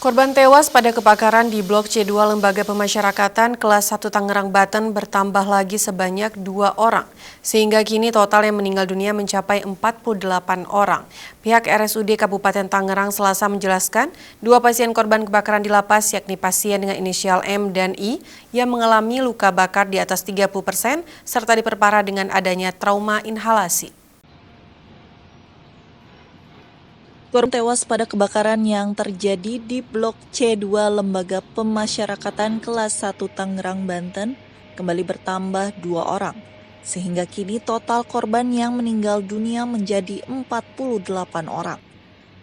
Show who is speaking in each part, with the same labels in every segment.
Speaker 1: Korban tewas pada kebakaran di Blok C2 Lembaga Pemasyarakatan kelas 1 Tangerang, Banten bertambah lagi sebanyak 2 orang. Sehingga kini total yang meninggal dunia mencapai 48 orang. Pihak RSUD Kabupaten Tangerang Selasa menjelaskan, 2 pasien korban kebakaran di lapas yakni pasien dengan inisial M dan I yang mengalami luka bakar di atas 30% serta diperparah dengan adanya trauma inhalasi.
Speaker 2: Korban tewas pada kebakaran yang terjadi di Blok C2 Lembaga Pemasyarakatan kelas 1 Tangerang, Banten kembali bertambah 2 orang, sehingga kini total korban yang meninggal dunia menjadi 48 orang.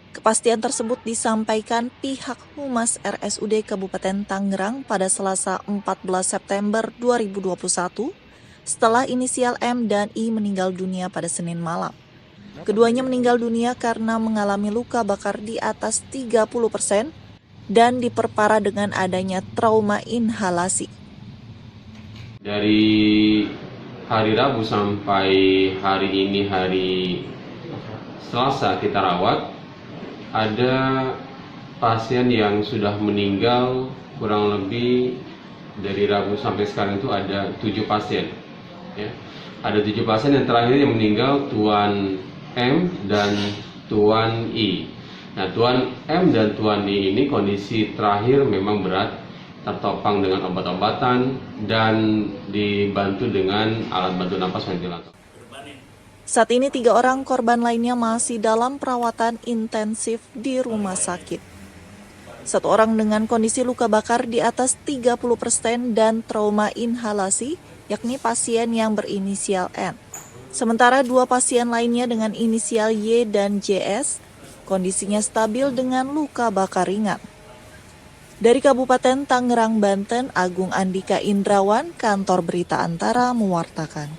Speaker 2: Kepastian tersebut disampaikan pihak Humas RSUD Kabupaten Tangerang pada Selasa 14 September 2021 setelah inisial M dan I meninggal dunia pada Senin malam. Keduanya meninggal dunia karena mengalami luka bakar di atas 30% dan diperparah dengan adanya trauma inhalasi.
Speaker 3: Dari hari Rabu sampai hari ini, hari Selasa kita rawat, ada pasien yang sudah meninggal kurang lebih dari Rabu sampai sekarang itu ada 7 pasien. Ya. Ada 7 pasien yang terakhir yang meninggal Tuan M dan Tuan I. Nah, Tuan M dan Tuan I ini kondisi terakhir memang berat, tertopang dengan obat-obatan dan dibantu dengan alat bantu napas ventilator.
Speaker 2: Saat ini 3 orang korban lainnya masih dalam perawatan intensif di rumah sakit. 1 orang dengan kondisi luka bakar di atas 30% dan trauma inhalasi, yakni pasien yang berinisial N. Sementara 2 pasien lainnya dengan inisial Y dan JS, kondisinya stabil dengan luka bakar ringan. Dari Kabupaten Tangerang, Banten, Agung Andika Indrawan, Kantor Berita Antara mewartakan.